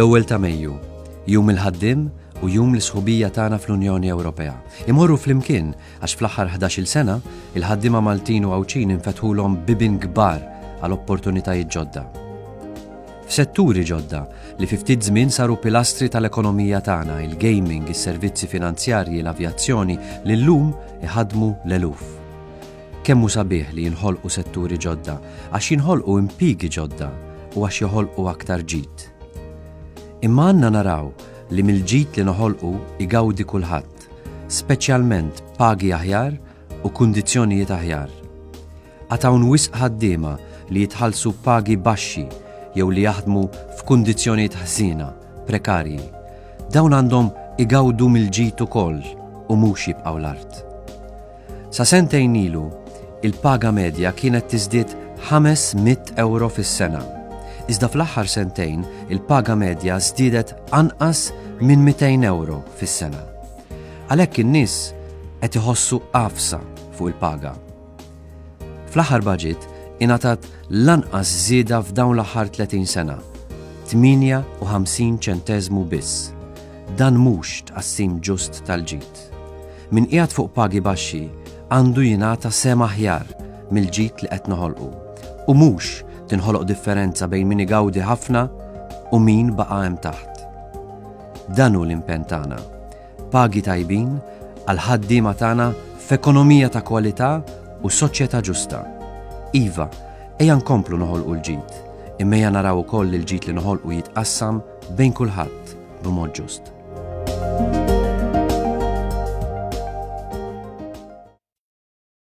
L-ewwel ta' Mejju, jum il-ħaddiem u jum l-sħubija tagħna fl-Unjoni Ewropea. Imorru flimkien għax fl-aħħar 11-il sena il-ħaddiema Maltin u Għawċin infetħulhom bibien kbar għal opportunitajiet ġodda. F'setturi ġodda li fi ftit żmien saru pilastri tal-ekonomija tagħna, il-gaming, is-servizzi finanzjarji, l-avjazzjoni li llum iħaddmu l-eluf. Kemm hu sabiħ li jinħolqu setturi ġodda għax jinħolqu impjiegi ġodda u għax joħolqu aktar ġid. Imma għandna naraw li mill-ġid li noħolqu igawdi kulħadd, speċjalment pagi aħjar u kundizzjonijiet aħjar. Għatawn wisq ħaddiema li jitħallsu pagi baxxi jew li jaħdmu f'kundizzjonijiet ħżiena, prekarji. Dawn għandhom igawdu mill-ġid ukoll u mhux jibqgħu l-art. Sa sentejn ilu, il-paga medja kienet tiżdied 500 euro fis-sena. Iżda fl-aħħar sentejn il-paga medja żdiedet anqas minn 200 euro fis-sena. Għalhekk in-nies qed iħossu qafsa fuq il-paga. Fl-aħħar budget ingħatat lanqas żieda f'dawn l-aħħar 30 sena, 58 ċenteżmu biss. Dan mhux tqassim ġust tal-ġid. Min qiegħed fuq pagi baxxi għandu jingħata sem aħjar mill-ġid li qed noħolqu u mhux tinħoloq differenza bejn min igawdi ħafna u min baqa' hemm taħt. Dan hu l-impenn tagħna. Pagi tajbin għal ħaddiema tagħna f'ekonomija ta' kwalità u soċjetà ġusta. Iva, ejja nkomplu noħolqu l-ġid, imma ejja naraw ukoll li l-ġid li noħolqu jitqassam bejn kulħadd b'mod ġust.